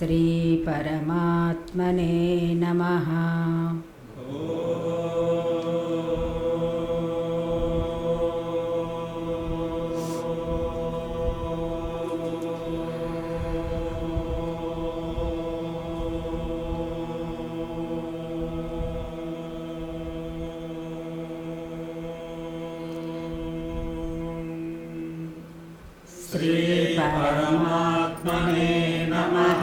श्री परमात्मने नमः। श्री परमात्मने नमः।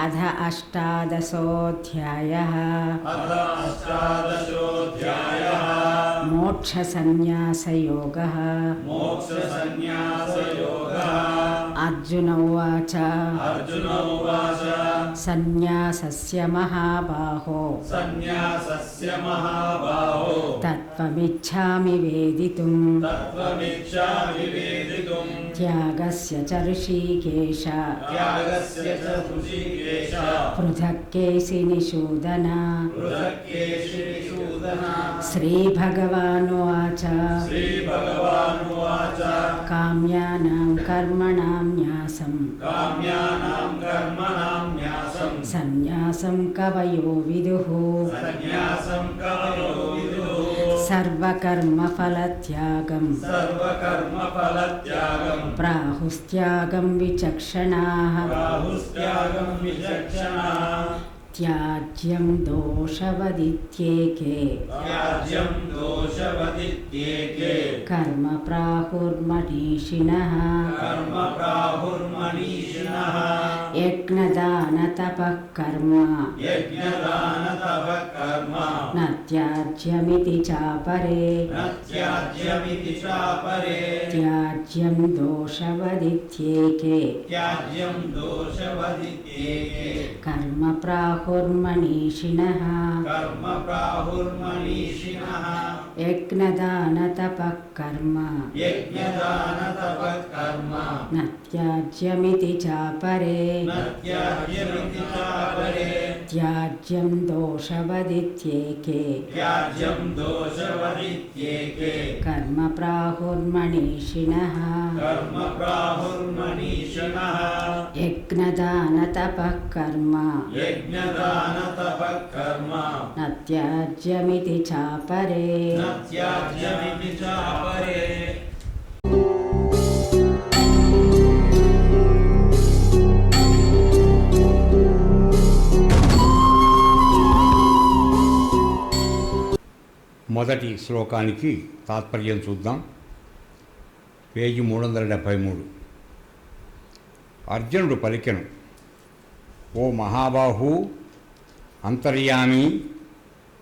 अथ अष्टादशोऽध्यायः। मोक्षसंन्यासयोगः। अर्जुन उवाच संन्यासस्य महाबाहो तत्त्वमिच्छामि वेदितुम् त्यागस्य च ऋषिकेश पृथक् केशिनिषूदन। श्रीभगवानुवाच काम्यानां कर्मणां न्यासं सन्न्यासं कवयो विदुः। सर्वकर्मफलत्यागं प्राहुस्त्यागं विचक्षणाः। त्याज्यं दोषवदित्येके कर्म प्राहुर्मनीषिणः। यज्ञदानतपः कर्म न त्याज्यमिति चापरे। त्याज्यं दोषवदित्येके कर्म प्राहुर्मनीषिणः। यज्ञदानतपः कर्म न त्याज्यमिति चापरे। त्याज्यं दोषवदित्येके कर्म प्राहुर्मनीषिणः। यज्ञदानतपः कर्म न त्याज्यमिति चापरे। మొదటి శ్లోకానికి తాత్పర్యం చూద్దాం. పేజీ 373. అర్జునుడు పలికెను, ఓ మహాబాహు, అంతర్యామి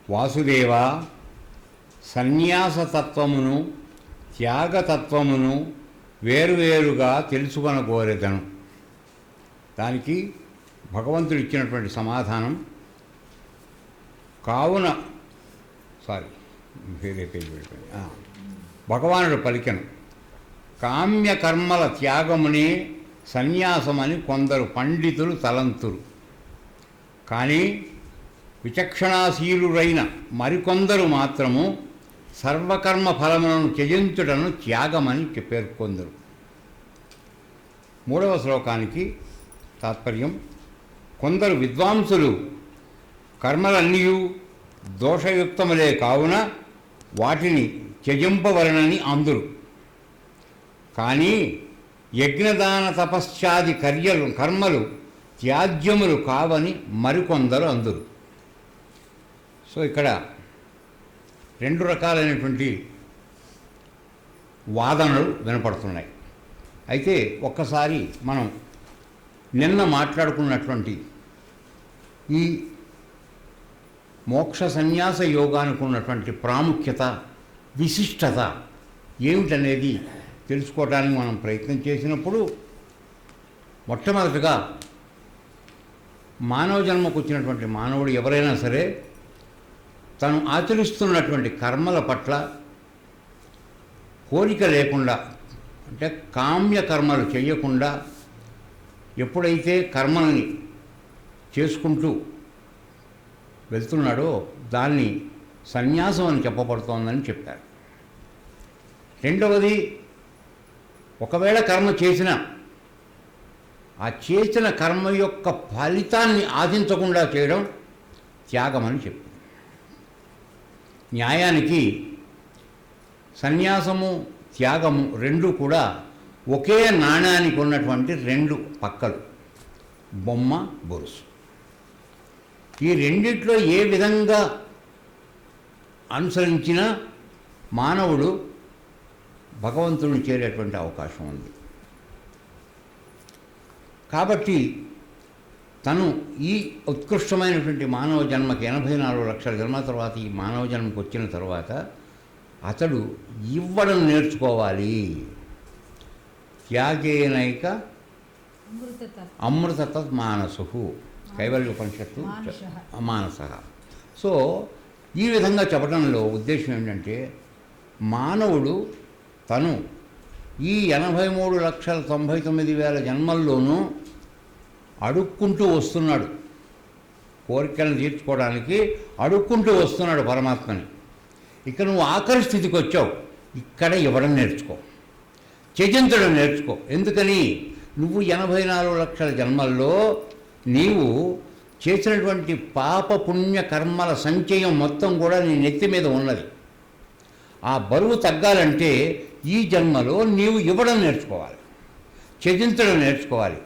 వాసుదేవ, సన్యాసతత్వమును త్యాగతత్వమును వేరువేరుగా తెలుసుకొనగోరెదను. దానికి భగవంతుడు ఇచ్చినటువంటి సమాధానం, కావున వేరే పేజీ వెళ్ళిపోయింది. భగవానుడు పలికెను, కామ్యకర్మల త్యాగమునే సన్యాసమని కొందరు పండితులు తలంతురు. కానీ విచక్షణాశీలురైన మరికొందరు మాత్రము సర్వకర్మ ఫలములను త్యజించుటను త్యాగమని పేర్కొందరు. 3వ శ్లోకానికి తాత్పర్యం, కొందరు విద్వాంసులు కర్మలన్నీ దోషయుక్తములే కావున వాటిని త్యజింపవలనని అందురు. కానీ యజ్ఞదాన తపశ్చాది కర్మలు త్యాజ్యములు కావని మరికొందరు అందురు. సో ఇక్కడ 2 రకాలైనటువంటి వాదనలు వినపడుతున్నాయి. అయితే ఒక్కసారి మనం నిన్న మాట్లాడుకున్నటువంటి ఈ మోక్ష సన్యాస యోగానికి ఉన్నటువంటి ప్రాముఖ్యత, విశిష్టత ఏమిటనేది తెలుసుకోవడానికి మనం ప్రయత్నం చేసినప్పుడు, మొట్టమొదటిగా మానవ జన్మకు వచ్చినటువంటి మానవుడు ఎవరైనా సరే తను ఆచరిస్తున్నటువంటి కర్మల పట్ల కోరిక లేకుండా, అంటే కామ్య కర్మలు చేయకుండా ఎప్పుడైతే కర్మల్ని చేసుకుంటూ వెళ్తున్నాడో దాన్ని సన్యాసం అని చెప్పబడుతోందని చెప్పారు. రెండవది, ఒకవేళ కర్మ చేసినా ఆ చేసిన కర్మ యొక్క ఫలితాన్ని ఆశించకుండా చేయడం త్యాగమని చెప్పు. న్యాయానికి సన్యాసము త్యాగము రెండు కూడా ఒకే నాణ్యానికి ఉన్నటువంటి రెండు పక్కలు, బొమ్మ బొరుసు. ఈ రెండిట్లో ఏ విధంగా అనుసరించినా మానవుడు భగవంతుడిని చేరేటువంటి అవకాశం ఉంది. కాబట్టి తను ఈ ఉత్కృష్టమైనటువంటి మానవ జన్మకి 84 లక్షల జన్మ తర్వాత ఈ మానవ జన్మకు వచ్చిన తర్వాత అతడు ఇవ్వడం నేర్చుకోవాలి. త్యాగేనైక అమృతత మానసు, కైవల్య ఉపనిషత్తు మానస. సో ఈ విధంగా చెప్పడంలో ఉద్దేశం ఏంటంటే మానవుడు తను ఈ 83,99,000 జన్మల్లోనూ అడుక్కుంటూ వస్తున్నాడు. కోరికలను తీర్చుకోవడానికి అడుక్కుంటూ వస్తున్నాడు పరమాత్మని. ఇక నువ్వు ఆఖరి స్థితికి వచ్చావు, ఇక్కడ ఇవ్వడం నేర్చుకో, త్యజించడం నేర్చుకో. ఎందుకని? నువ్వు 84 లక్షల జన్మల్లో నీవు చేసినటువంటి పాప పుణ్య కర్మల సంచయం మొత్తం కూడా నీ నెత్తి మీద ఉన్నది. ఆ బరువు తగ్గాలంటే ఈ జన్మలో నీవు ఇవ్వడం నేర్చుకోవాలి, త్యజించడం నేర్చుకోవాలి,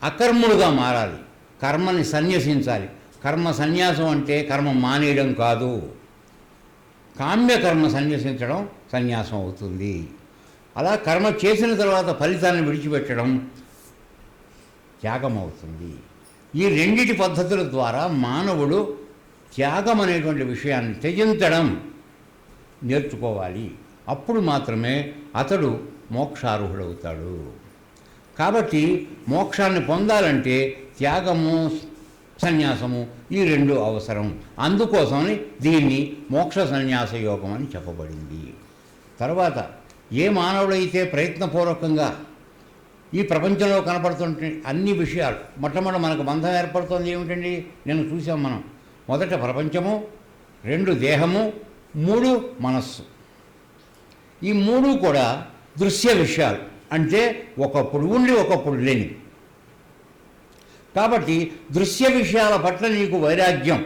అకర్ముడుగా మారాలి, కర్మని సన్యసించాలి. కర్మ సన్యాసం అంటే కర్మ మానేయడం కాదు, కామ్యకర్మ సన్యసించడం సన్యాసం అవుతుంది. అలా కర్మ చేసిన తర్వాత ఫలితాన్ని విడిచిపెట్టడం త్యాగం అవుతుంది. ఈ రెండిటి పద్ధతుల ద్వారా మానవుడు త్యాగం అనేటువంటి విషయాన్ని త్యజించడం నేర్చుకోవాలి. అప్పుడు మాత్రమే అతడు మోక్షార్హుడవుతాడు. కాబట్టి మోక్షాన్ని పొందాలంటే త్యాగము సన్యాసము ఈ రెండు అవసరం. అందుకోసమని దీన్ని మోక్ష సన్యాస యోగం అని చెప్పబడింది. తర్వాత ఏ మానవుడైతే ప్రయత్నపూర్వకంగా ఈ ప్రపంచంలో కనపడుతుంటే అన్ని విషయాలు, మొట్టమొదటి మనకు బంధం ఏర్పడుతుంది ఏమిటండి? నేను చూసాం మనం. మొదట ప్రపంచము, 2 దేహము, 3 మనస్సు. ఈ 3 కూడా దృశ్య విషయాలు, అంటే ఒకప్పుడు ఉండి ఒకప్పుడు లేని. కాబట్టి దృశ్య విషయాల పట్ల నీకు వైరాగ్యం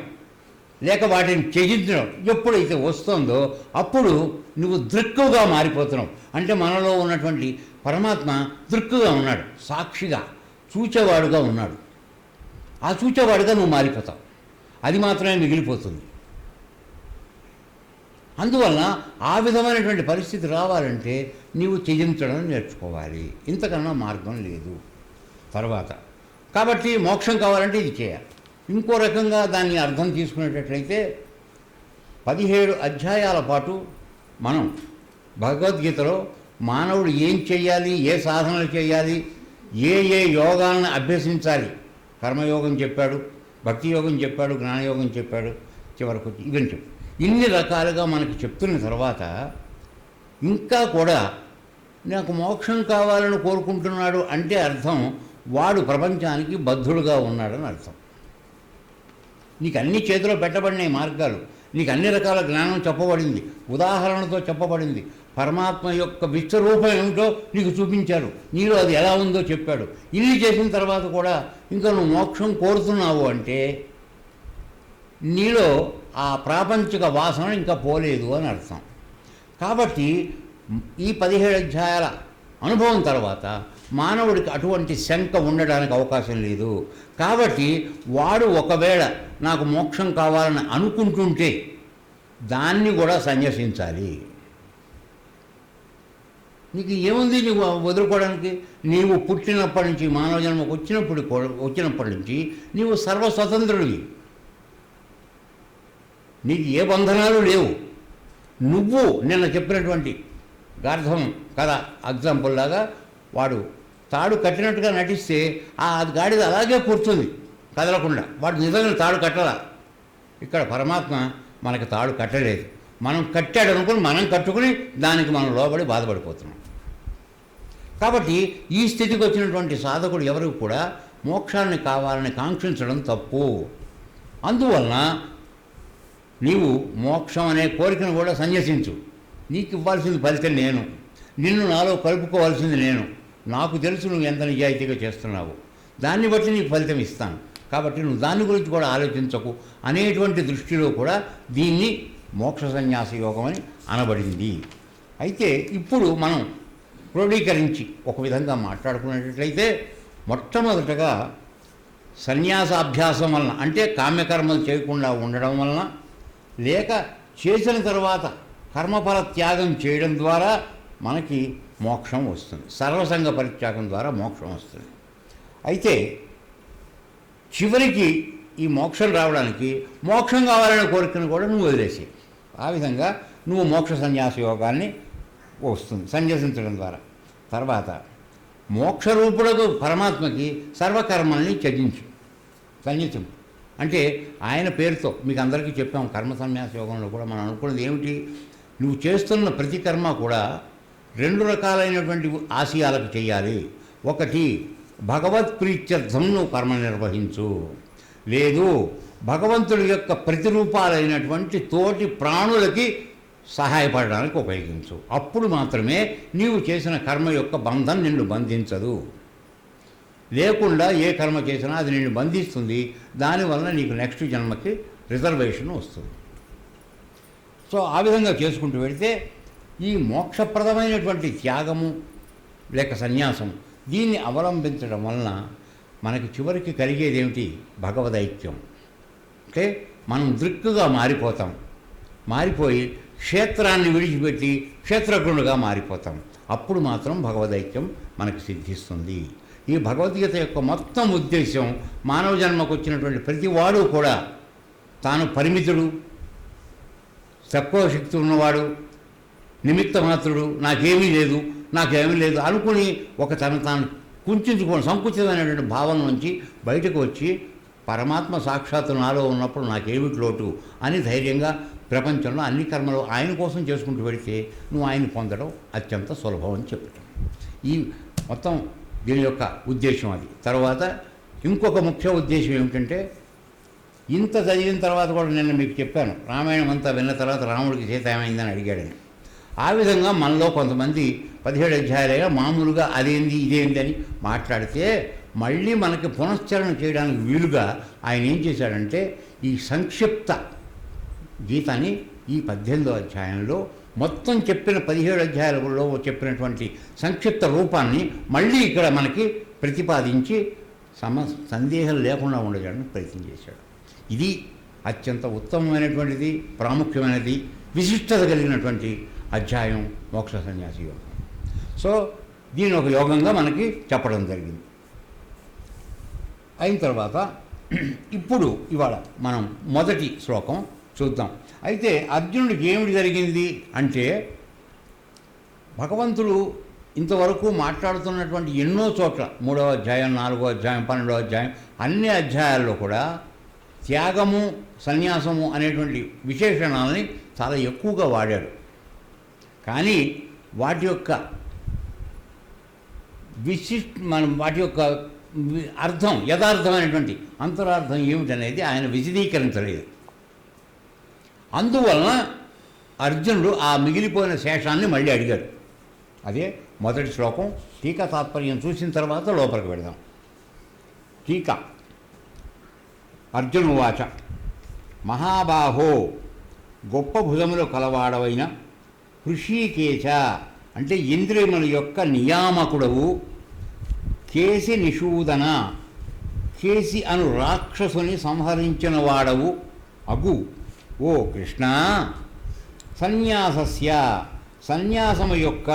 లేక వాటిని త్యజించడం ఎప్పుడైతే వస్తుందో అప్పుడు నువ్వు దృక్కుగా మారిపోతున్నావు. అంటే మనలో ఉన్నటువంటి పరమాత్మ దృక్కుగా ఉన్నాడు, సాక్షిగా చూచేవాడుగా ఉన్నాడు. ఆ చూచేవాడుగా నువ్వు మారిపోతావు, అది మాత్రమే మిగిలిపోతుంది. అందువలన ఆ విధమైనటువంటి పరిస్థితి రావాలంటే నీవు త్యజించడం నేర్చుకోవాలి, ఇంతకన్నా మార్గం లేదు. తర్వాత కాబట్టి మోక్షం కావాలంటే ఇది చేయాలి. ఇంకో రకంగా దాన్ని అర్థం తీసుకునేటట్లయితే 17 అధ్యాయాల పాటు మనం భగవద్గీతలో మానవుడు ఏం చేయాలి, ఏ సాధనలు చేయాలి, ఏ యోగాలను అభ్యసించాలి, కర్మయోగం చెప్పాడు, భక్తి యోగం చెప్పాడు, జ్ఞానయోగం చెప్పాడు, చివరకు ఇవన్నీ చెప్పాడు. ఇన్ని రకాలుగా మనకి చెప్తున్న తర్వాత ఇంకా కూడా నాకు మోక్షం కావాలని కోరుకుంటున్నాడు అంటే అర్థం వాడు ప్రపంచానికి బద్ధుడుగా ఉన్నాడని అర్థం. నీకు అన్ని చేతిలో పెట్టబడినాయి మార్గాలు, నీకు అన్ని రకాల జ్ఞానం చెప్పబడింది, ఉదాహరణతో చెప్పబడింది. పరమాత్మ యొక్క విశ్వరూపం ఏమిటో నీకు చూపించాడు, నీలో అది ఎలా ఉందో చెప్పాడు. ఇన్ని చేసిన తర్వాత కూడా ఇంకా నువ్వు మోక్షం కోరుతున్నావు అంటే నీలో ఆ ప్రాపంచిక వాసన ఇంకా పోలేదు అని అర్థం. కాబట్టి ఈ 17 అధ్యాయాల అనుభవం తర్వాత మానవుడికి అటువంటి శంక ఉండడానికి అవకాశం లేదు. కాబట్టి వాడు ఒకవేళ నాకు మోక్షం కావాలని అనుకుంటుంటే దాన్ని కూడా సన్యసించాలి. నీకు ఏముంది నీవు వదులుకోవడానికి? నీవు పుట్టినప్పటి నుంచి మానవ జన్మకు వచ్చినప్పటి నుంచి నీవు సర్వస్వతంత్రుడివి, నీకు ఏ బంధనాలు లేవు. నువ్వు నిన్న చెప్పినటువంటి గార్ధం కథ ఎగ్జాంపుల్ లాగా వాడు తాడు కట్టినట్టుగా నటిస్తే ఆ గాడిద అలాగే కూర్చుంది కదలకుండా, వాడు నిజంగా తాడు కట్టలా. ఇక్కడ పరమాత్మ మనకి తాడు కట్టలేదు, మనం కట్టాడు అనుకుని మనం కట్టుకుని దానికి మనం లోబడి బాధపడిపోతున్నాం. కాబట్టి ఈ స్థితికి వచ్చినటువంటి సాధకుడు ఎవరు కూడా మోక్షాన్ని కావాలని కాంక్షించడం తప్పు. అందువలన నీవు మోక్షం అనే కోరికను కూడా సన్యసించు. నీకు ఇవ్వాల్సింది ఫలితం నేను, నిన్ను నాలో కలుపుకోవాల్సింది నేను. నాకు తెలుసు నువ్వు ఎంత నిజాయితీగా చేస్తున్నావు, దాన్ని బట్టి నీకు ఫలితం ఇస్తాను, కాబట్టి నువ్వు దాని గురించి కూడా ఆలోచించకు అనేటువంటి దృష్టిలో కూడా దీన్ని మోక్ష సన్యాస యోగం అని అనబడింది. అయితే ఇప్పుడు మనం క్రోడీకరించి ఒక విధంగా మాట్లాడుకునేటట్లయితే మొట్టమొదటగా సన్యాసాభ్యాసం వలన, అంటే కామ్యకర్మలు చేయకుండా ఉండడం వలన, లేక చేసిన తర్వాత కర్మఫల త్యాగం చేయడం ద్వారా మనకి మోక్షం వస్తుంది. సర్వసంగ పరిత్యాగం ద్వారా మోక్షం వస్తుంది. అయితే చివరికి ఈ మోక్షం రావడానికి మోక్షం కావాలనే కోరికను కూడా నువ్వు వదిలేసి, ఆ విధంగా నువ్వు మోక్ష సన్యాస యోగాన్ని వస్తుంది సన్యసించడం ద్వారా. తర్వాత మోక్షరూపుడకు పరమాత్మకి సర్వకర్మల్ని త్యజించు, సన్యసింపు. అంటే ఆయన పేరుతో మీకు అందరికీ చెప్పాం, కర్మ సన్యాస యోగంలో కూడా మనం అనుకున్నది ఏమిటి, నువ్వు చేస్తున్న ప్రతి కర్మ కూడా 2 రకాలైనటువంటి ఆశయాలకు చేయాలి. ఒకటి, భగవత్ ప్రీత్యర్థం నువ్వు కర్మ నిర్వహించు, లేదు భగవంతుడి యొక్క ప్రతిరూపాలైనటువంటి తోటి ప్రాణులకి సహాయపడడానికి ఉపయోగించు. అప్పుడు మాత్రమే నీవు చేసిన కర్మ యొక్క బంధం నిన్ను బంధించదు. లేకుండా ఏ కర్మ చేసినా అది నిన్ను బంధిస్తుంది. దానివల్ల నీకు నెక్స్ట్ జన్మకి రిజర్వేషన్ వస్తుంది. సో ఆ విధంగా చేసుకుంటూ వెళితే ఈ మోక్షప్రదమైనటువంటి త్యాగము లేక సన్యాసం దీన్ని అవలంబించడం వలన మనకి చివరికి కలిగేది ఏమిటి, భగవదైక్యం. అంటే మనం దృక్కుగా మారిపోతాం, మారిపోయి క్షేత్రాన్ని విడిచిపెట్టి క్షేత్రజ్ఞుడుగా మారిపోతాం. అప్పుడు మాత్రం భగవదైక్యం మనకు సిద్ధిస్తుంది. ఈ భగవద్గీత యొక్క మొత్తం ఉద్దేశం మానవ జన్మకు వచ్చినటువంటి ప్రతివాడు కూడా తాను పరిమితుడు, తక్కువ శక్తి ఉన్నవాడు, నిమిత్త మాత్రుడు, నాకేమీ లేదు అనుకుని ఒక తాను కుంచుకోవడం, సంకుచితమైనటువంటి భావం నుంచి బయటకు వచ్చి పరమాత్మ సాక్షాత్తు నాలో ఉన్నప్పుడు నాకేమిటి లోటు అని ధైర్యంగా ప్రపంచంలో అన్ని కర్మలు ఆయన కోసం చేసుకుంటూ వెళితే నువ్వు ఆయన పొందడం అత్యంత సులభం అని చెప్పటం. ఈ మొత్తం దీని యొక్క ఉద్దేశం అది. తర్వాత ఇంకొక ముఖ్య ఉద్దేశం ఏమిటంటే, ఇంత చదివిన తర్వాత కూడా నిన్న మీకు చెప్పాను, రామాయణం అంతా విన్న తర్వాత రాముడికి సీత ఏమైందని అడిగాడని. ఆ విధంగా మనలో కొంతమంది 17 అధ్యాయాలుగా మామూలుగా అదేంది ఇదేంది అని మాట్లాడితే మళ్ళీ మనకి పునశ్చరణ చేయడానికి వీలుగా ఆయన ఏం చేశాడంటే ఈ సంక్షిప్త గీతాన్ని ఈ 18వ అధ్యాయంలో మొత్తం చెప్పిన 17 అధ్యాయాలలో చెప్పినటువంటి సంక్షిప్త రూపాన్ని మళ్ళీ ఇక్కడ మనకి ప్రతిపాదించి సందేహం లేకుండా ఉండడానికి ప్రయత్నం చేశాడు. ఇది అత్యంత ఉత్తమమైనటువంటిది, ప్రాముఖ్యమైనది, విశిష్టత కలిగినటువంటి అధ్యాయం మోక్ష సన్యాసి యోగం. సో దీని ఒక యోగంగా మనకి చెప్పడం జరిగింది. అయిన తర్వాత ఇప్పుడు ఇవాళ మనం మొదటి శ్లోకం చూద్దాం. అయితే అర్జునుడికి ఏమిటి జరిగింది అంటే, భగవంతుడు ఇంతవరకు మాట్లాడుతున్నటువంటి ఎన్నో చోట్ల 3వ అధ్యాయం, 4వ అధ్యాయం, 12వ అధ్యాయం అన్ని అధ్యాయాల్లో కూడా త్యాగము, సన్యాసము అనేటువంటి విశేషణాలని చాలా ఎక్కువగా వాడాడు. కానీ వాటి యొక్క వాటి యొక్క అర్థం, యథార్థమైనటువంటి అంతరార్థం ఏమిటనేది ఆయన విశదీకరించలేదు. అందువలన అర్జునుడు ఆ మిగిలిపోయిన శేషాన్ని మళ్ళీ అడిగాడు. అదే మొదటి శ్లోకం. టీకా తాత్పర్యం చూసిన తర్వాత లోపలికి వెళదాం. టీకా. అర్జునువాచ, మహాబాహో, గొప్ప భుజములు కలవాడవైన హృషీకేశ, అంటే ఇంద్రియముల యొక్క నియామకుడవు, కేసి నిషూదన, కేసి అను రాక్షసుని సంహరించిన వాడవు అగు ఓ కృష్ణ, సన్యాసస్య, సన్యాసము యొక్క,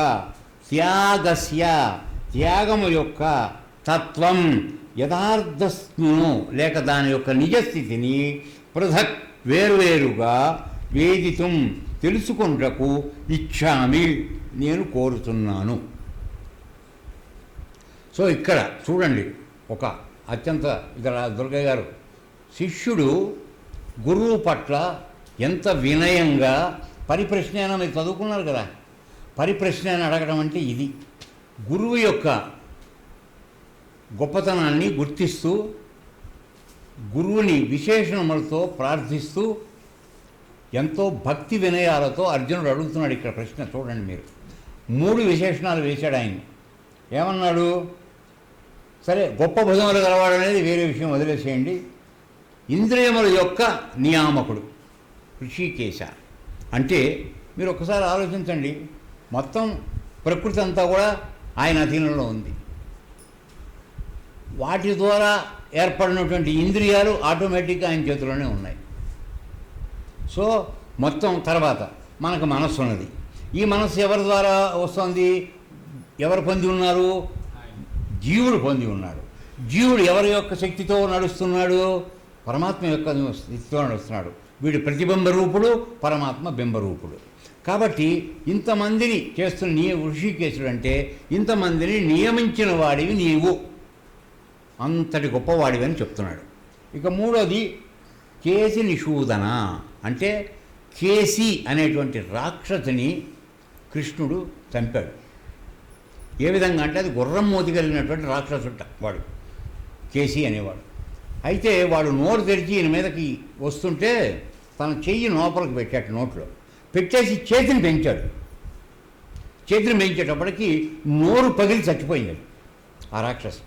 త్యాగస్య, త్యాగము యొక్క తత్వం, యథార్థస్ను లేక దాని యొక్క నిజస్థితిని పృథక్ వేరువేరుగా వేదితం తెలుసుకొనుటకు ఇచ్చామి, నేను కోరుతున్నాను. సో ఇక్కడ చూడండి, ఒక అత్యంత ఇక్కడ దుర్గయ్య గారు, శిష్యుడు గురువు పట్ల ఎంత వినయంగా, పరిప్రశ్న అయినా మీరు చదువుకున్నారు కదా, పరిప్రశ్న అని అడగడం అంటే ఇది. గురువు యొక్క గొప్పతనాన్ని గుర్తిస్తూ గురువుని విశేషణములతో ప్రార్థిస్తూ ఎంతో భక్తి వినయాలతో అర్జునుడు అడుగుతున్నాడు ఇక్కడ ప్రశ్న. చూడండి మీరు, 3 విశేషణాలు వేశాడు ఆయన. ఏమన్నాడు? సరే, గొప్ప భుజములు గలవాడు అనేది వేరే విషయం, వదిలేసేయండి. ఇంద్రియముల యొక్క నియామకుడు ఋషికేశ అంటే మీరు ఒక్కసారి ఆలోచించండి, మొత్తం ప్రకృతి అంతా కూడా ఆయన అధీనంలో ఉంది. వాటి ద్వారా ఏర్పడినటువంటి ఇంద్రియాలు ఆటోమేటిక్గా ఆయన చేతిలోనే ఉన్నాయి. సో మొత్తం తర్వాత మనకు మనస్సు ఉన్నది. ఈ మనస్సు ఎవరి ద్వారా వస్తుంది? ఎవరు పొంది ఉన్నారు? జీవుడు పొంది ఉన్నాడు. జీవుడు ఎవరి యొక్క శక్తితో నడుస్తున్నాడు? పరమాత్మ యొక్క శక్తితో నడుస్తున్నాడు. వీడు ప్రతిబింబ రూపుడు, పరమాత్మ బింబరూపుడు. కాబట్టి ఇంతమందిని చేస్తున్న ఋషికేశుడు అంటే ఇంతమందిని నియమించిన వాడివి నీవు, అంతటి గొప్పవాడివి అని చెప్తున్నాడు. ఇక మూడోది కేసి నిషూదన అంటే కేసి అనేటువంటి రాక్షసుని కృష్ణుడు చంపాడు. ఏ విధంగా అంటే అది గుర్రం మోతి కలిగినటువంటి రాక్షసుట వాడు, కేసి అనేవాడు. అయితే వాడు నోరు తెరిచి ఈయన మీదకి వస్తుంటే తన చెయ్యి లోపలికి పెట్టాడు, నోట్లో పెట్టేసి చేతిని పెంచాడు. చేతిని పెంచేటప్పటికి నోరు పగిలి చచ్చిపోయింది ఆ రాక్షసు.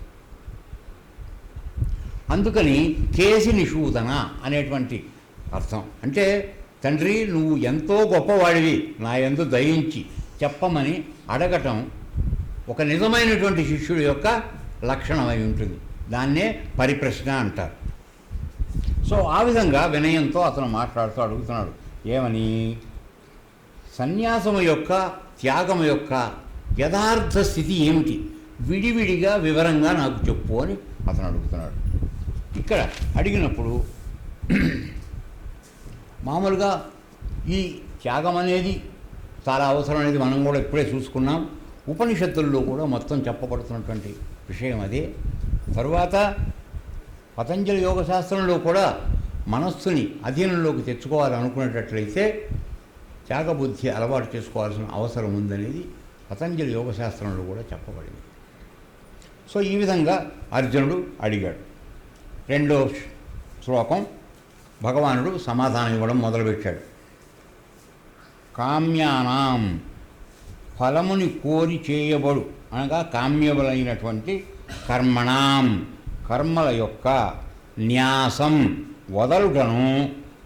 అందుకని కేసి నిషూదన అనేటువంటి అర్థం. అంటే తండ్రి నువ్వు ఎంతో గొప్పవాడివి, నా యందు దయించి చెప్పమని అడగటం ఒక నిజమైనటువంటి శిష్యుడి యొక్క లక్షణమై ఉంటుంది. దాన్నే పరిప్రశ్న అంటారు. సో ఆ విధంగా వినయంతో అతను మాట్లాడుతూ అడుగుతున్నాడు, ఏమని? సన్యాసము యొక్క, త్యాగము యొక్క యథార్థ స్థితి ఏమిటి? విడివిడిగా వివరంగా నాకు చెప్పు అని అతను అడుగుతున్నాడు. ఇక్కడ అడిగినప్పుడు మామూలుగా ఈ త్యాగం అనేది చాలా అవసరం అనేది మనం కూడా ఇప్పుడే చూసుకున్నాం. ఉపనిషత్తుల్లో కూడా మొత్తం చెప్పబడుతున్నటువంటి విషయం అదే. తరువాత పతంజలి యోగశాస్త్రంలో కూడా మనస్సుని అధీనంలోకి తెచ్చుకోవాలనుకునేటట్లయితే త్యాగబుద్ధి అలవాటు చేసుకోవాల్సిన అవసరం ఉందనేది పతంజలి యోగశాస్త్రంలో కూడా చెప్పబడింది. సో ఈ విధంగా అర్జునుడు అడిగాడు. రెండో శ్లోకం భగవానుడు సమాధానం ఇవ్వడం మొదలుపెట్టాడు. కామ్యానాం ఫలముని కోరి చేయబడు అనగా కామ్యములైనటువంటి కర్మణాం కర్మల యొక్క న్యాసం వదలుటను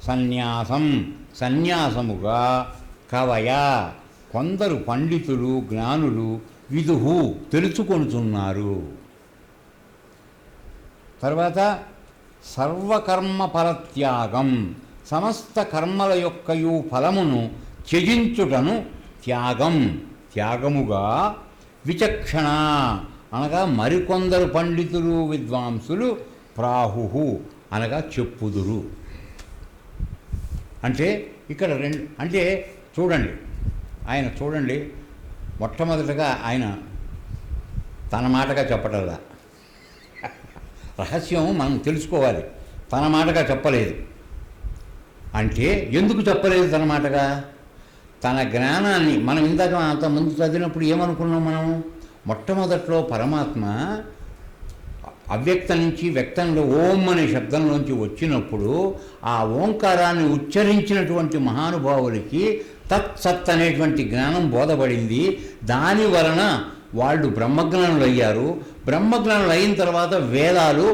సన్యాసం సన్యాసముగా కవయ కొందరు పండితులు జ్ఞానులు విదుహు తెలుసుకొనుచున్నారు. తర్వాత సర్వకర్మ ఫలత్యాగం సమస్త కర్మల యొక్కయు ఫలమును త్యజించుటను త్యాగం త్యాగముగా విచక్షణ అనగా మరికొందరు పండితులు విద్వాంసులు ప్రాహు అనగా చెప్పుదురు. అంటే ఇక్కడ అంటే చూడండి మొట్టమొదటగా ఆయన తన మాటగా చెప్పటల్లా, రహస్యం మనం తెలుసుకోవాలి. తన మాటగా చెప్పలేదు అంటే ఎందుకు చెప్పలేదు తన మాటగా? తన జ్ఞానాన్ని మనం ఇందాక అంత ముందు చదివినప్పుడు ఏమనుకున్నాం మనం? మొట్టమొదట్లో పరమాత్మ అవ్యక్తం నుంచి వ్యక్తంలో ఓం అనే శబ్దంలోంచి వచ్చినప్పుడు ఆ ఓంకారాన్ని ఉచ్చరించినటువంటి మహానుభావులకి తత్సత్ అనేటువంటి జ్ఞానం బోధపడింది. దాని వలన వాళ్ళు బ్రహ్మజ్ఞానులు అయ్యారు. బ్రహ్మజ్ఞానులు అయిన తర్వాత వేదాలు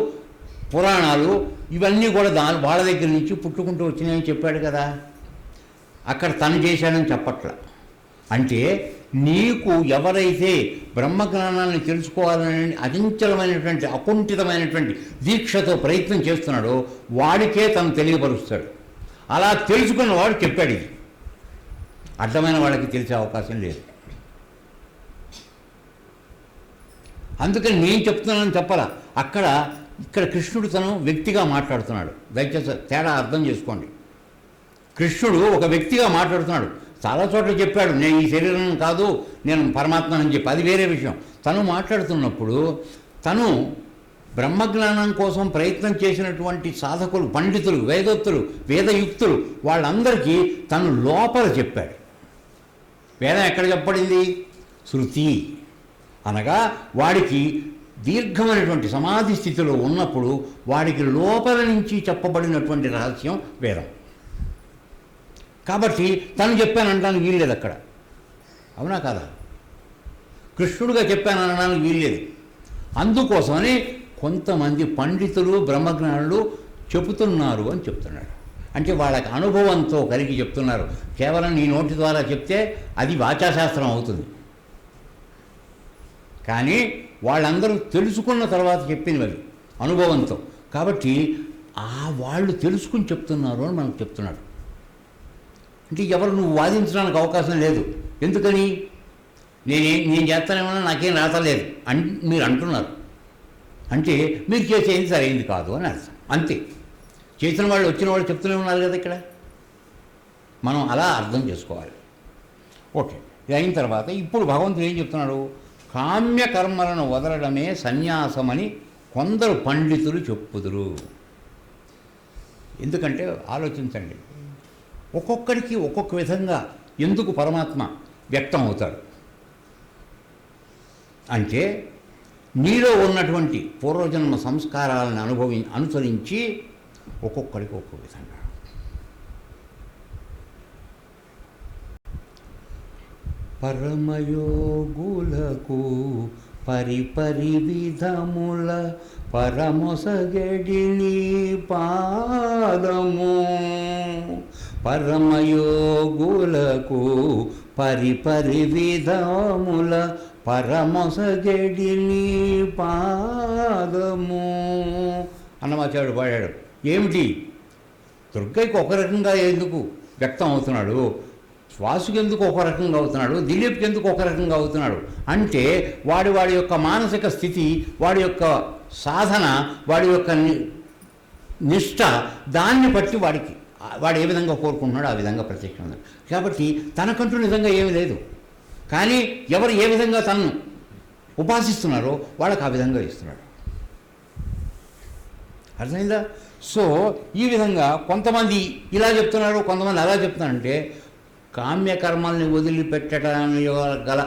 పురాణాలు ఇవన్నీ కూడా వాళ్ళ దగ్గర నుంచి పుట్టుకుంటూ వచ్చినాయని చెప్పాడు కదా. అక్కడ తను చేశాడని చెప్పట్ల. అంటే నీకు ఎవరైతే బ్రహ్మజ్ఞానాన్ని తెలుసుకోవాలని అచంచలమైనటువంటి అకుంఠితమైనటువంటి దీక్షతో ప్రయత్నం చేస్తున్నాడో వాడికే తను తెలియపరుస్తాడు. అలా తెలుసుకున్న వాడు చెప్పాడు. ఇది అడ్డమైన వాళ్ళకి తెలిసే అవకాశం లేదు. అందుకని నేను చెప్తున్నానని చెప్పాలా. ఇక్కడ కృష్ణుడు తను వ్యక్తిగా మాట్లాడుతున్నాడు. దయచేసి తేడా అర్థం చేసుకోండి. కృష్ణుడు ఒక వ్యక్తిగా మాట్లాడుతున్నాడు. చాలా చోట్ల చెప్పాడు నేను ఈ శరీరం కాదు, నేను పరమాత్మని చెప్పి, అది వేరే విషయం. తను మాట్లాడుతున్నప్పుడు తను బ్రహ్మజ్ఞానం కోసం ప్రయత్నం చేసినటువంటి సాధకులు, పండితులు, వేదోక్తులు, వేదయుక్తులు వాళ్ళందరికీ తను లోపల చెప్పాడు. వేదం ఎక్కడ చెప్పబడింది? శృతి అనగా వాడికి దీర్ఘమైనటువంటి సమాధి స్థితిలో ఉన్నప్పుడు వాడికి లోపల నుంచి చెప్పబడినటువంటి రహస్యం వేదం. కాబట్టి తను చెప్పానంటానికి వీల్లేదు అక్కడ. అవునా కాదా? కృష్ణుడిగా చెప్పాను అనడానికి వీల్లేదు. అందుకోసమని కొంతమంది పండితులు బ్రహ్మజ్ఞానులు చెబుతున్నారు అని చెప్తున్నాడు. అంటే వాళ్ళకి అనుభవంతో కలిగి చెప్తున్నారు. కేవలం నీ నోటి ద్వారా చెప్తే అది వాచాశాస్త్రం అవుతుంది. కానీ వాళ్ళందరూ తెలుసుకున్న తర్వాత చెప్పినవి అనుభవంతో. కాబట్టి వాళ్ళు తెలుసుకుని చెప్తున్నారు అని మనకు చెప్తున్నాడు. అంటే ఎవరు నువ్వు వాదించడానికి అవకాశం లేదు. ఎందుకని? నేను చేస్తానేమన్నా నాకేం రాతలేదు మీరు అంటున్నారు. అంటే మీరు చేసేది సరైంది కాదు అని అర్థం. అంతే. చేసిన వాళ్ళు వచ్చిన వాళ్ళు చెప్తూనే ఉన్నారు కదా ఇక్కడ. మనం అలా అర్థం చేసుకోవాలి. ఓకే, ఇది అయిన తర్వాత ఇప్పుడు భగవంతుడు ఏం చెప్తున్నాడు? కామ్య కర్మలను వదలడమే సన్యాసమని కొందరు పండితులు చెప్పుదురు. ఎందుకంటే ఆలోచించండి, ఒక్కొక్కడికి ఒక్కొక్క విధంగా ఎందుకు పరమాత్మ వ్యక్తం అవుతాడు అంటే నీలో ఉన్నటువంటి పూర్వజన్మ సంస్కారాలను అనుసరించి ఒక్కొక్కడికి ఒక్కొక్క విధంగా. పరమయోగులకు పరిపరి విధముల పరమొసగడిని పాదము. పరమయోగులకు పరిపరి విధముల పరమొసగడిని పాదము అన్నమాచార్యుడు పాడాడు. ఏమిటి? దుర్గయ్యకు ఒక రకంగా ఎందుకు వ్యక్తం అవుతున్నాడు, శ్వాసుకి ఎందుకు ఒక రకంగా అవుతున్నాడు, దిలీప్కి ఎందుకు ఒక రకంగా అవుతున్నాడు అంటే వాడి యొక్క మానసిక స్థితి, వాడి యొక్క సాధన, వాడి యొక్క నిష్ఠ, దాన్ని బట్టి వాడు ఏ విధంగా కోరుకుంటున్నాడో ఆ విధంగా ప్రత్యక్షం. కాబట్టి తనకంటూ నిజంగా ఏమీ లేదు. కానీ ఎవరు ఏ విధంగా తనను ఉపాసిస్తున్నారో వాళ్ళకి ఆ విధంగా ఇస్తున్నాడు. అర్థమైందా? సో ఈ విధంగా కొంతమంది ఇలా చెప్తున్నారు, కొంతమంది అలా చెప్తున్నారంటే కామ్యకర్మల్ని వదిలిపెట్టడానికి గల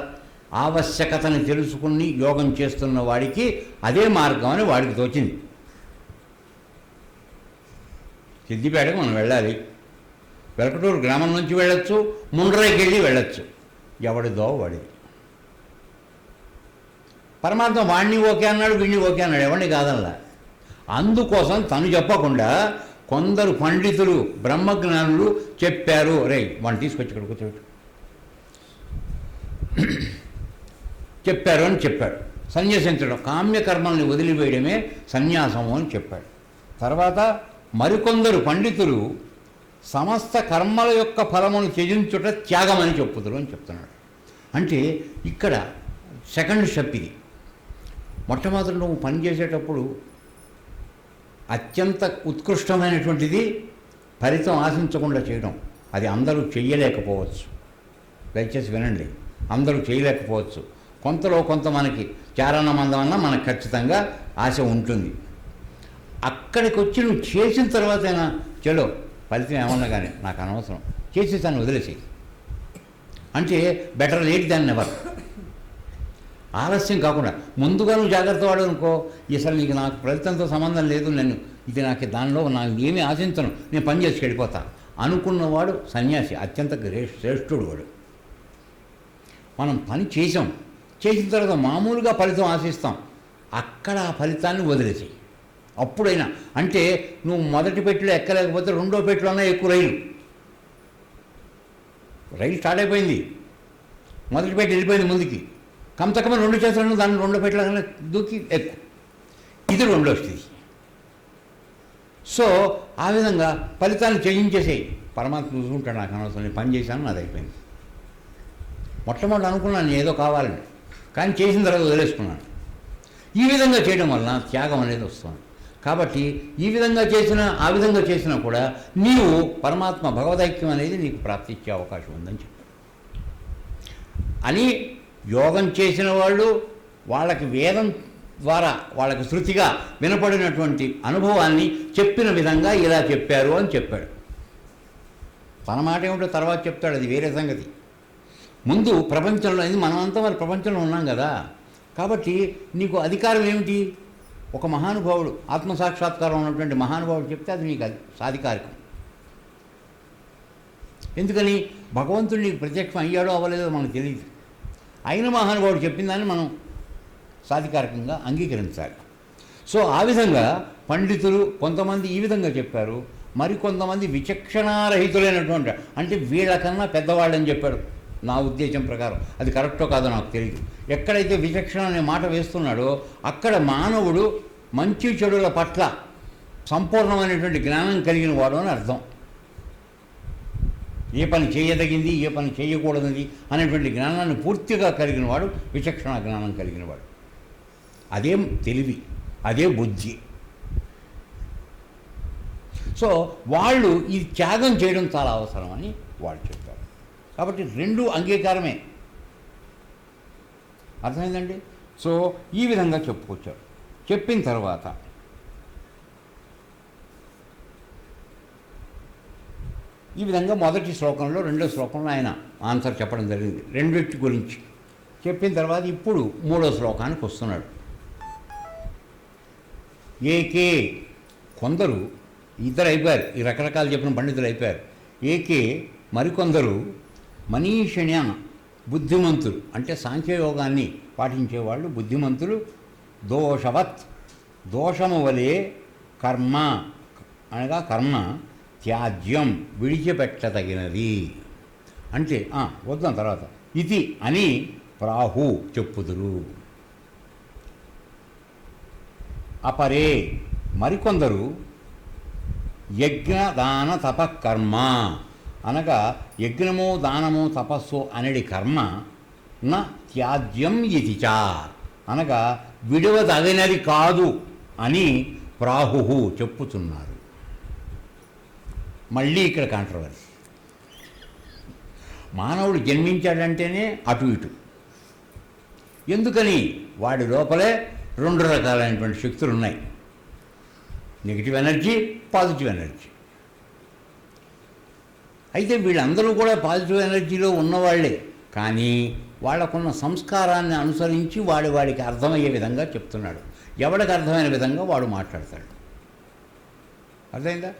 ఆవశ్యకతని తెలుసుకుని యోగం చేస్తున్న వాడికి అదే మార్గం అని వాడికి తోచింది. సిద్దిపేటకు మనం వెళ్ళాలి, వెలకటూరు గ్రామం నుంచి వెళ్ళొచ్చు, ముండ్రాయికి వెళ్ళి వెళ్ళొచ్చు, ఎవడిదో వాడిది. పరమాత్మ వాడిని ఓకే అన్నాడు, వీడిని ఓకే అన్నాడు, ఎవరిని కాదల్లా. అందుకోసం తను చెప్పకుండా కొందరు పండితులు బ్రహ్మజ్ఞానులు చెప్పారు. రే వాడిని తీసుకొచ్చి ఇక్కడ కూర్చోబెట్టు చెప్పారు అని చెప్పాడు. సన్యాసించడం, కామ్యకర్మల్ని వదిలివేయడమే సన్యాసము అని చెప్పాడు. తర్వాత మరికొందరు పండితులు సమస్త కర్మల యొక్క ఫలమును త్యజించుట త్యాగమని చెప్పుదురు అని చెప్తున్నాడు. అంటే ఇక్కడ సెకండ్ స్టెప్ ఇది. మొట్టమొదటి నువ్వు పని చేసేటప్పుడు అత్యంత ఉత్కృష్టమైనటువంటిది ఫలితం ఆశించకుండా చేయడం. అది అందరూ చెయ్యలేకపోవచ్చు. దయచేసి వినండి, అందరూ చేయలేకపోవచ్చు. కొంతలో కొంత మనకి చారణమందమన్నా మనకు ఖచ్చితంగా ఆశ ఉంటుంది. అక్కడికి వచ్చి నువ్వు చేసిన తర్వాతైనా చలో ఫలితం ఏమన్నా కానీ నాకు అనవసరం, చేసేసాను వదిలేసి అంటే బెటర్ లేట్ దాన్ నెవర్. ఆలస్యం కాకుండా ముందుగా నువ్వు జాగ్రత్త వాడు అనుకో, అసలు నీకు నాకు ఫలితంతో సంబంధం లేదు, ఇది నాకు దానిలో నాకు ఏమీ ఆశించను, నేను పని చేసి వెళ్ళిపోతా అనుకున్నవాడు సన్యాసి, అత్యంత శ్రేష్ఠుడు వాడు. మనం పని చేసిన తర్వాత మామూలుగా ఫలితం ఆశిస్తాం, అక్కడ ఆ ఫలితాన్ని వదిలేసి అప్పుడైనా. అంటే నువ్వు మొదటి పెట్టిలో ఎక్కలేకపోతే రెండో పెట్టిలోనే ఎక్కువ రైలు స్టార్ట్ అయిపోయింది, మొదటి పెట్టి వెళ్ళిపోయింది ముందుకి, కమతకమ రెండు చేతులను దాన్ని రెండో పెట్టిలోనే దూకి ఎక్కువ, ఇది రెండో స్థితి. సో ఆ విధంగా ఫలితాన్ని చేయించేసేయి. పరమాత్మ చూసుకుంటాడు, నాకు అనవసరం, నేను పని చేశాను, నాది అయిపోయింది. మొట్టమొదటి అనుకున్నాను నేను ఏదో కావాలని, కానీ చేసిన తర్వాత వదిలేసుకున్నాను. ఈ విధంగా చేయడం వలన త్యాగం అనేది వస్తుంది. కాబట్టి ఈ విధంగా చేసినా ఆ విధంగా చేసినా కూడా నీవు పరమాత్మ భగవదైక్యం అనేది నీకు ప్రాప్తించే అవకాశం ఉందని చెప్పి అని యోగం చేసిన వాళ్ళు వాళ్ళకి వేదం ద్వారా వాళ్ళకి శృతిగా వినపడినటువంటి అనుభవాన్ని చెప్పిన విధంగా ఇలా చెప్పారు అని చెప్పాడు. తన మాట ఏమిటో తర్వాత చెప్తాడు, అది వేరే సంగతి. ముందు ప్రపంచంలో ఇది మనమంతా మరి ప్రపంచంలో ఉన్నాం కదా, కాబట్టి నీకు అధికారం ఏమిటి? ఒక మహానుభావుడు, ఆత్మసాక్షాత్కారం ఉన్నటువంటి మహానుభావుడు చెప్తే అది నీకు సాధికారికం. ఎందుకని? భగవంతుడు నీకు ప్రత్యక్షం అయ్యాడో అవ్వలేదో మనకు తెలియదు. అయిన మహానుభావుడు చెప్పిన దాన్ని మనం సాధికారికంగా అంగీకరించాలి. సో ఆ విధంగా పండితులు కొంతమంది ఈ విధంగా చెప్పారు, మరికొంతమంది విచక్షణారహితులైనటువంటి, అంటే వీళ్ళకన్నా పెద్దవాళ్ళని చెప్పాడు. నా ఉద్దేశం ప్రకారం అది కరెక్టో కాదో నాకు తెలియదు. ఎక్కడైతే విచక్షణ అనే మాట వేస్తున్నాడో అక్కడ మానవుడు మంచి చెడుల పట్ల సంపూర్ణమైనటువంటి జ్ఞానం కలిగిన వాడు అని అర్థం. ఏ పని చేయదగింది, ఏ పని చేయకూడదని అనేటువంటి జ్ఞానాన్ని పూర్తిగా కలిగిన వాడు విచక్షణ జ్ఞానం కలిగిన వాడు. అదే తెలివి, అదే బుద్ధి. సో వాళ్ళు ఈ త్యాగం చేయడం చాలా అవసరమని వాళ్ళు చెప్పారు. కాబట్టి రెండు అంగీకారమే. అర్థమైందండి? సో ఈ విధంగా చెప్పుకొచ్చారు. చెప్పిన తర్వాత ఈ విధంగా మొదటి శ్లోకంలో, రెండో శ్లోకంలో ఆయన ఆన్సర్ చెప్పడం జరిగింది రెండిటి గురించి. చెప్పిన తర్వాత ఇప్పుడు మూడో శ్లోకానికి వస్తున్నాడు. ఏకే, కొందరు ఇద్దరు అయిపోయారు, ఈ రకరకాలు చెప్పిన పండితులు అయిపోయారు. ఏకే, మరికొందరు మనీషిణ్య, బుద్ధిమంతులు, అంటే సాంఖ్యయోగాన్ని పాటించేవాళ్ళు బుద్ధిమంతులు, దోషవత్, దోషము వలె కర్మ, అనగా కర్మ త్యాజ్యం, విడిచిపెట్టదగినది, అంటే వద్దాం తర్వాత ఇది అని ప్రాహు చెప్పుదురు. అపరే, మరికొందరు యజ్ఞ దాన తపకర్మ, అనగా యజ్ఞము దానము తపస్సు అనేది కర్మ నా త్యాజ్యం ఇది చ, అనగా విడవదగినది కాదు అని ప్రాహు చెప్పుతున్నారు. మళ్ళీ ఇక్కడ కాంట్రవర్సీ. మానవుడు జన్మించాడంటేనే అటు ఇటు. ఎందుకని? వాడి లోపలే రెండు రకాలైనటువంటి శక్తులు ఉన్నాయి, నెగిటివ్ ఎనర్జీ, పాజిటివ్ ఎనర్జీ. అయితే వీళ్ళందరూ కూడా పాజిటివ్ ఎనర్జీలో ఉన్నవాళ్లే, కానీ వాళ్ళకున్న సంస్కారాన్ని అనుసరించి వాడికి అర్థమయ్యే విధంగా చెప్తున్నాడు. ఎవడికి అర్థమైన విధంగా వాడు మాట్లాడతాడు. అర్థమైందా?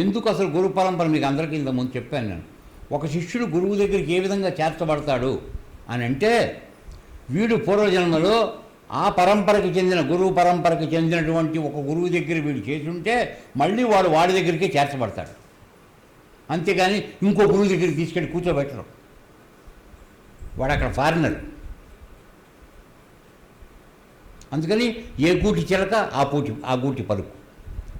ఎందుకు అసలు గురు పరంపర మీకు అందరికీ ఇంతకుముందు చెప్పాను నేను. ఒక శిష్యుడు గురువు దగ్గరికి ఏ విధంగా చేర్చబడతాడు అని అంటే, వీడు పూర్వజన్మలో ఆ పరంపరకి చెందిన గురువు పరంపరకి చెందినటువంటి ఒక గురువు దగ్గర వీడు చేసి ఉంటే మళ్ళీ వాడి దగ్గరికే చేర్చబడతాడు. అంతేగాని ఇంకో గురువు దగ్గరికి తీసుకెళ్ళి కూర్చోబెట్టరు. వాడు అక్కడ ఫారినర్. అందుకని ఏ గూటి చిలక ఆ గూటి పలుకు,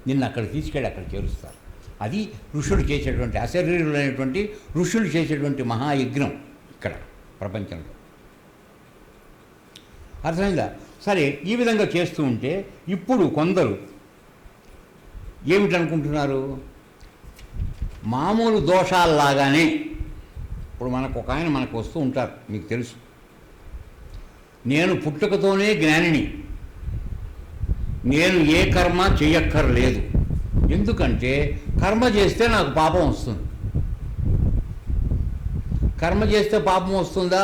నిన్ను అక్కడ తీసుకెళ్ళి అక్కడ చేరుస్తారు. అది ఋషులు చేసేటువంటి, అశరీరులైనటువంటి ఋషులు చేసేటువంటి మహాయజ్ఞం ఇక్కడ ప్రపంచంలో. అర్థమైందా? సరే, ఈ విధంగా చేస్తూ ఉంటే ఇప్పుడు కొందరు ఏమిటనుకుంటున్నారు, మామూలు దోషాల్లాగానే. ఇప్పుడు ఒక ఆయన మనకు వస్తూ ఉంటారు, మీకు తెలుసు, నేను పుట్టుకతోనే జ్ఞానిని, నేను ఏ కర్మ చెయ్యక్కర్లేదు, ఎందుకంటే కర్మ చేస్తే నాకు పాపం వస్తుంది. కర్మ చేస్తే పాపం వస్తుందా,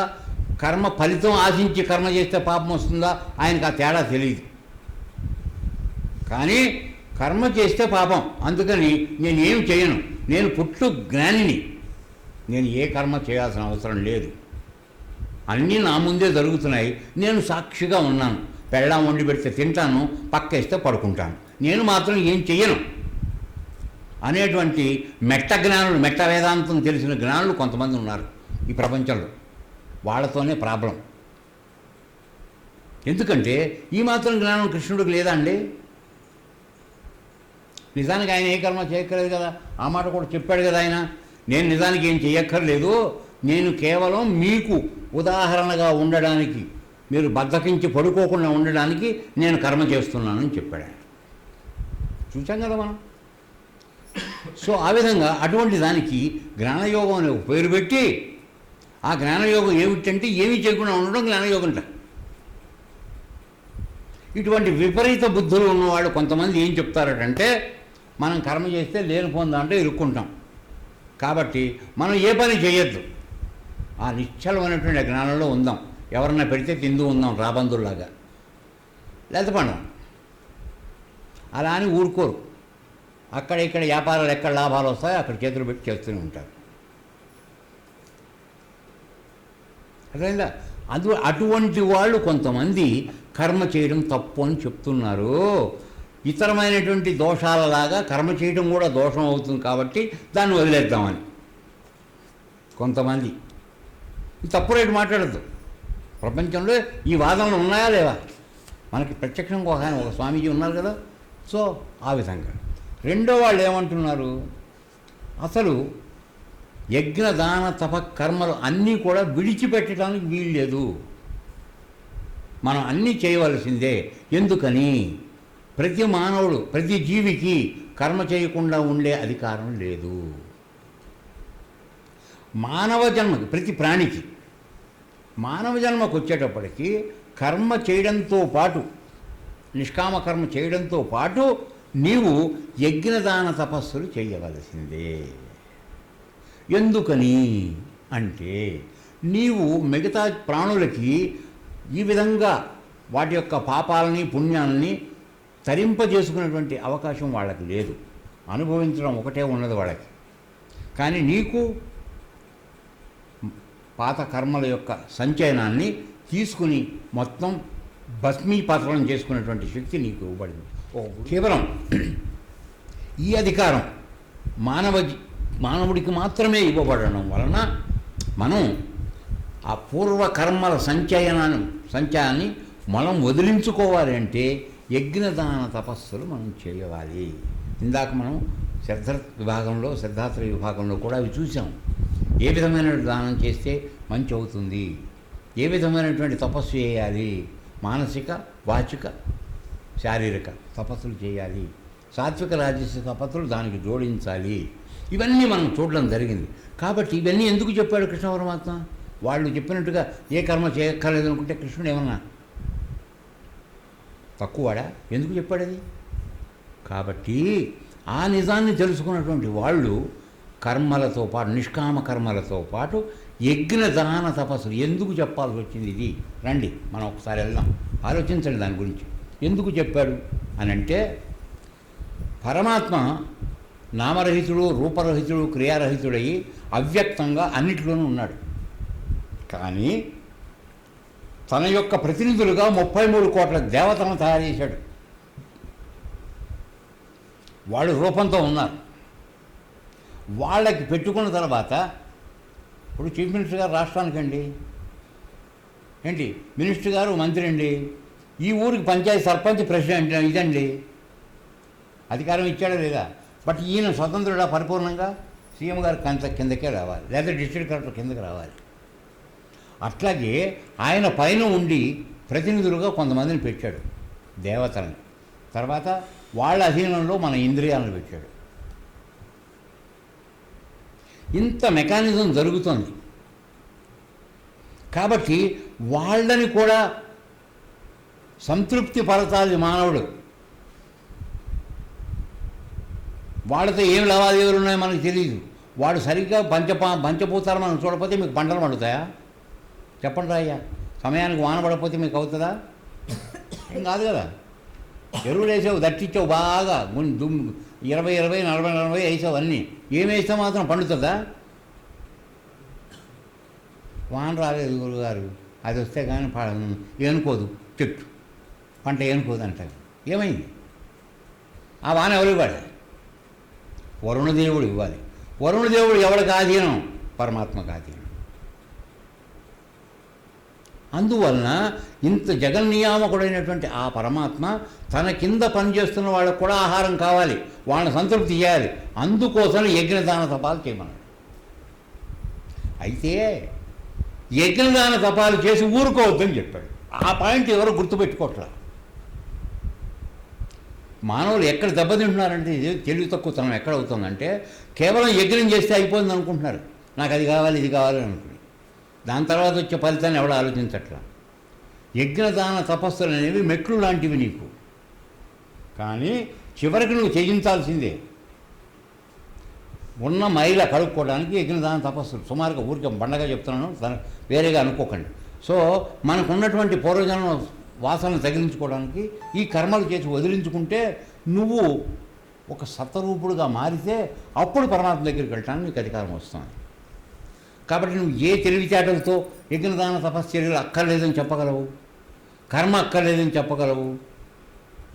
కర్మ ఫలితం ఆశించి కర్మ చేస్తే పాపం వస్తుందా, ఆయనకు ఆ తేడా తెలియదు. కానీ కర్మ చేస్తే పాపం, అందుకని నేనేం చేయను, నేను పుట్టు జ్ఞానిని, నేను ఏ కర్మ చేయాల్సిన అవసరం లేదు, అన్నీ నా ముందే జరుగుతున్నాయి, నేను సాక్షిగా ఉన్నాను, పెళ్ళాం వండి పెడితే తింటాను, పక్కేస్తే పడుకుంటాను, నేను మాత్రం ఏం చెయ్యను అనేటువంటి మెట్ట జ్ఞానులు, మెట్ట వేదాంతం తెలిసిన జ్ఞానులు కొంతమంది ఉన్నారు ఈ ప్రపంచంలో. వాళ్ళతోనే ప్రాబ్లం. ఎందుకంటే ఈ మాత్రం జ్ఞానం కృష్ణుడికి లేదా అండి? నిజానికి ఆయన ఏ కర్మ చేయక్కర్లేదు కదా, ఆ మాట కూడా చెప్పాడు కదా ఆయన. నేను నిజానికి ఏం చేయక్కర్లేదు, నేను కేవలం మీకు ఉదాహరణగా ఉండడానికి, మీరు బద్ధకించి పడుకోకుండా ఉండడానికి నేను కర్మ చేస్తున్నానని చెప్పాడు ఆయన. చూసాం కదా మనం. సో ఆ విధంగా అటువంటి దానికి జ్ఞానయోగం అనే ఒక పేరు పెట్టి, ఆ జ్ఞానయోగం ఏమిటంటే ఏమీ చేయకుండా ఉండడం జ్ఞానయోగంట. ఇటువంటి విపరీత బుద్ధులు ఉన్నవాళ్ళు కొంతమంది ఏం చెప్తారంటే, మనం కర్మ చేస్తే లేనిపోని దాంట్లో ఇరుక్కుంటాం, కాబట్టి మనం ఏ పని చేయొద్దు, ఆ నిశ్చలమైనటువంటి జ్ఞానంలో ఉందాం, ఎవరన్నా పెడితే తింటూ ఉందాం రాబందుల్లాగా, లేకపోతే పండం. అలా అని ఊరుకోరు. అక్కడ ఇక్కడ వ్యాపారాలు ఎక్కడ లాభాలు వస్తాయో అక్కడ చేతులు పెట్టి చేస్తూనే ఉంటారు. అర్థమైందా? అటువంటి వాళ్ళు కొంతమంది కర్మ చేయడం తప్పు అని చెప్తున్నారు. ఇతరమైనటువంటి దోషాలలాగా కర్మ చేయడం కూడా దోషం అవుతుంది కాబట్టి దాన్ని వదిలేద్దామని కొంతమంది. తప్పు రేటు మాట్లాడద్దు. ప్రపంచంలో ఈ వాదనలు ఉన్నాయా లేవా? మనకి ప్రత్యక్షంగా ఒక స్వామీజీ ఉన్నారు కదా. సో ఆ విధంగా రెండో వాళ్ళు ఏమంటున్నారు, అసలు యజ్ఞ దాన తప కర్మలు అన్నీ కూడా విడిచిపెట్టడానికి వీల్లేదు, మనం అన్నీ చేయవలసిందే. ఎందుకని? ప్రతి మానవుడు, ప్రతి జీవికి కర్మ చేయకుండా ఉండే అధికారం లేదు. మానవ జన్మకి, ప్రతి ప్రాణికి మానవ జన్మకు వచ్చేటప్పటికి కర్మ చేయడంతో పాటు, నిష్కామ కర్మ చేయడంతో పాటు నీవు యజ్ఞదాన తపస్సులు చేయవలసిందే. ఎందుకని అంటే నీవు మిగతా ప్రాణులకి ఈ విధంగా వాటి యొక్క పాపాలని పుణ్యాలని తరింపజేసుకునేటువంటి అవకాశం వాళ్ళకి లేదు. అనుభవించడం ఒకటే ఉన్నది వాళ్ళకి. కానీ నీకు పాత కర్మల యొక్క సంచయనాన్ని తీసుకుని మొత్తం భస్మీపత్రం చేసుకునేటువంటి శక్తి నీకు ఇవ్వబడింది. కేవలం ఈ అధికారం మానవుడికి మాత్రమే ఇవ్వబడడం వలన మనం ఆ పూర్వకర్మల సంచయాన్ని మనం వదిలించుకోవాలి అంటే యజ్ఞదాన తపస్సులు మనం చేయవాలి. ఇందాక మనం సిద్ధాత్ర విభాగంలో కూడా అవి చూసాం. ఏ విధమైన దానం చేస్తే మంచి అవుతుంది, ఏ విధమైనటువంటి తపస్సు చేయాలి, మానసిక వాచిక శారీరక తపస్సులు చేయాలి, సాత్విక రాజసిక తపస్సులు దానికి జోడించాలి. ఇవన్నీ మనం చూడడం జరిగింది. కాబట్టి ఇవన్నీ ఎందుకు చెప్పాడు కృష్ణ పరమాత్మ? వాళ్ళు చెప్పినట్టుగా ఏ కర్మ చేయక్కర్లేదు అనుకుంటే కృష్ణుడు ఏమన్నా తక్కువడా? ఎందుకు చెప్పాడు అది? కాబట్టి ఆ నిజాన్ని తెలుసుకున్నటువంటి వాళ్ళు కర్మలతో పాటు, నిష్కామ కర్మలతో పాటు యజ్ఞదాన తపస్సులు ఎందుకు చెప్పాల్సి వచ్చింది? ఇది రండి మనం ఒకసారి వెళ్దాం, ఆలోచించండి దాని గురించి. ఎందుకు చెప్పాడు అని అంటే, పరమాత్మ నామరహితుడు, రూపరహితుడు, క్రియారహితుడై అవ్యక్తంగా అన్నిటిలోనూ ఉన్నాడు. కానీ తన యొక్క ప్రతినిధులుగా 33 కోట్ల దేవతలను తయారు చేశాడు. వాళ్ళు రూపంతో ఉన్నారు. వాళ్ళకి పెట్టుకున్న తర్వాత ఇప్పుడు చీఫ్ మినిస్టర్ గారు రాష్ట్రానికండి, ఏంటి మినిస్టర్ గారు మంత్రి అండి, ఈ ఊరికి పంచాయతీ సర్పంచ్ ప్రెసిడెంట్ ఇదండి, అధికారం ఇచ్చాడా లేదా? బట్ ఈయన స్వతంత్రుడా పరిపూర్ణంగా? సీఎం గారు కిందకే రావాలి, లేదా డిస్ట్రిక్ట్ కలెక్టర్ కిందకి రావాలి. అట్లాగే ఆయన పైన ఉండి ప్రతినిధులుగా కొంతమందిని పెట్టాడు, దేవతలను. తర్వాత వాళ్ళ అధీనంలో మన ఇంద్రియాలను పెట్టాడు. ఇంత మెకానిజం జరుగుతుంది. కాబట్టి వాళ్ళని కూడా సంతృప్తి పరచాలి మానవుడు. వాళ్ళతో ఏం లావాదేవీలు ఉన్నాయో మనకు తెలియదు. వాడు సరిగ్గా పంచభూతాలు మనం చూడకపోతే మీకు పంటలు పండుతాయా? చెప్పండి రాయ్యా. సమయానికి వాన పడకపోతే మీకు అవుతుందా? ఏం కాదు కదా. ఎరువులు వేసావు, దట్టించావు, బాగా 20, 40, 40 వేసావు, అన్నీ ఏం వేస్తే మాత్రం పండుతుందా? వాన రాలేదు గురుగారు, అది వస్తే కానీ ఏనుకోదు చెట్టు, పంట ఏనుకోదు అంటారు. ఏమైంది? ఆ వాన ఎవరు ఇవ్వాలి? వరుణదేవుడు ఇవ్వాలి. వరుణదేవుడు ఎవరికి ఆధీనం? పరమాత్మకు ఆధీనం. అందువలన ఇంత జగన్నియామకుడైనటువంటి ఆ పరమాత్మ తన కింద పనిచేస్తున్న వాళ్ళకు కూడా ఆహారం కావాలి, వాళ్ళని సంతృప్తి చేయాలి. అందుకోసం యజ్ఞదాన తపాలు చేయమన్నాడు. అయితే యజ్ఞదాన తపాలు చేసి ఊరుకోవద్దని చెప్పాడు. ఆ పాయింట్ ఎవరు గుర్తుపెట్టుకోవట్లా. మానవులు ఎక్కడ దెబ్బతింటున్నారంటే, తెలివి తక్కువతనం ఎక్కడ అవుతుందంటే, కేవలం యజ్ఞం చేస్తే అయిపోయింది అనుకుంటున్నారు. నాకు అది కావాలి, ఇది కావాలి అనుకుని దాని తర్వాత వచ్చే ఫలితాన్ని ఎవడో ఆలోచించట్లా. యజ్ఞదాన తపస్సులు అనేవి మెట్లు లాంటివి నీకు. కానీ చివరికి నువ్వు చేయించాల్సిందే. ఉన్న మైల కడుక్కోవడానికి యజ్ఞదాన తపస్సులు. సుమారుగా ఊరికే బండగా చెప్తున్నాను, వేరేగా అనుకోకండి. సో మనకు ఉన్నటువంటి పూర్వజన్మ వాసనలు తగిలించుకోవడానికి ఈ కర్మలు చేసి వదిలించుకుంటే నువ్వు ఒక సత్వరూపుడుగా మారితే అప్పుడు పరమాత్మ దగ్గరికి వెళ్ళటానికి నీకు అధికారం వస్తుంది. కాబట్టి నువ్వు ఏ తెలివితేటలతో యజ్ఞదాన తపశ్చర్యలు అక్కర్లేదని చెప్పగలవు, కర్మ అక్కర్లేదని చెప్పగలవు.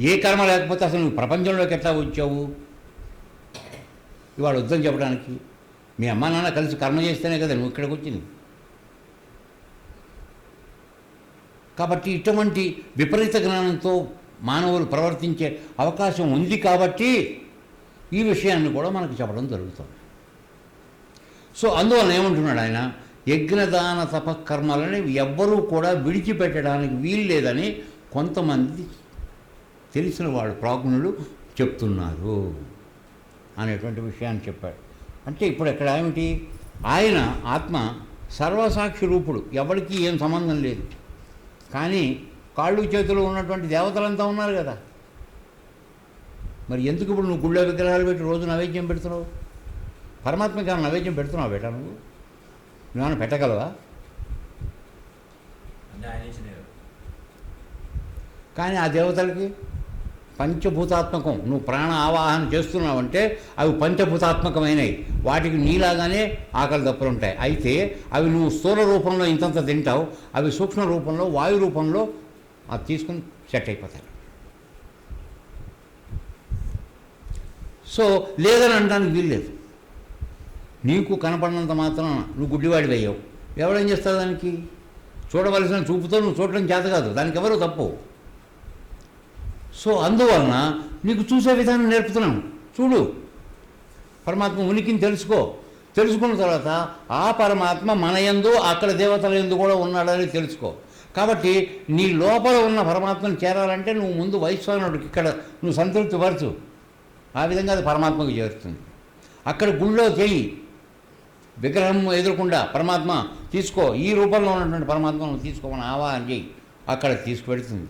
ఏ కర్మ లేకపోతే అసలు నువ్వు ప్రపంచంలోకి ఎట్లా వచ్చావు? ఇవాళ వద్దని చెప్పడానికి మీ అమ్మ నాన్న కలిసి కర్మ చేస్తేనే కదా నువ్వు ఇక్కడికి వచ్చింది. కాబట్టి ఇటువంటి విపరీత జ్ఞానంతో మానవులు ప్రవర్తించే అవకాశం ఉంది కాబట్టి ఈ విషయాన్ని కూడా మనకు చెప్పడం జరుగుతుంది. సో అందువలన ఏమంటున్నాడు ఆయన, యజ్ఞదాన తపకర్మలని ఎవ్వరూ కూడా విడిచిపెట్టడానికి వీలు లేదని కొంతమంది తెలిసిన వాళ్ళు ప్రాజ్ఞులు చెప్తున్నారు అనేటువంటి విషయాన్ని చెప్పాడు. అంటే ఇప్పుడు ఇక్కడ ఏమిటి, ఆయన ఆత్మ సర్వసాక్షి రూపుడు, ఎవరికి ఏం సంబంధం లేదు. కానీ కాళ్ళు చేతులు ఉన్నటువంటి దేవతలంతా ఉన్నారు కదా, మరి ఎందుకు ఇప్పుడు నువ్వు గుళ్ళో విగ్రహాలు పెట్టి రోజు నైవేద్యం పెడుతున్నావు? పరమాత్మకి ఏమైనా నైవేద్యం పెడుతున్నావు బేటా? నువ్వేమైనా పెట్టగలవా? కానీ ఆ దేవతలకి పంచభూతాత్మకం, నువ్వు ప్రాణ ఆవాహన చేస్తున్నావంటే అవి పంచభూతాత్మకమైనవి, వాటికి నీలాగానే ఆకలి దప్పులు ఉంటాయి. అయితే అవి నువ్వు స్థూల రూపంలో ఇంతంత తింటావు, అవి సూక్ష్మ రూపంలో వాయు రూపంలో అది తీసుకుని సెట్ అయిపోతాయి. సో లేదని అనడానికి వీల్లేదు. నీకు కనపడినంత మాత్రం నువ్వు గుడ్డివాడివి అయ్యావు, ఎవడేం చేస్తావు? దానికి చూడవలసిన చూపుతో నువ్వు చూడడం చేత కాదు, దానికి ఎవరు తప్పు. సో అందువలన నీకు చూసే విధానం నేర్పుతున్నాను. చూడు, పరమాత్మ ఉనికిని తెలుసుకో. తెలుసుకున్న తర్వాత ఆ పరమాత్మ మన యందు అక్కడ దేవతల యందు కూడా ఉన్నాడని తెలుసుకో. కాబట్టి నీ లోపల ఉన్న పరమాత్మను చేరాలంటే నువ్వు ముందు వైశ్వానుడికి ఇక్కడ నువ్వు సంతృప్తి పరచు. ఆ విధంగా అది పరమాత్మకు చేరుతుంది. అక్కడ గుళ్ళో చేయి, విగ్రహం ఎదురకుండా పరమాత్మ తీసుకో, ఈ రూపంలో ఉన్నటువంటి పరమాత్మను తీసుకోమని ఆవాహన చేయి, అక్కడ తీసుకువెడుతుంది.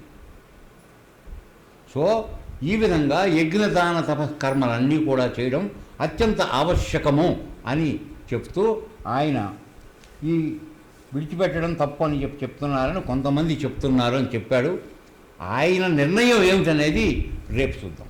సో ఈ విధంగా యజ్ఞదాన తపకర్మలన్నీ కూడా చేయడం అత్యంత ఆవశ్యకము అని చెప్తూ ఆయన ఈ విడిచిపెట్టడం తప్పు అని చెప్తున్నారని కొంతమంది చెప్తున్నారు అని చెప్పాడు. ఆయన నిర్ణయం ఏమిటనేది రేపు చూద్దాం.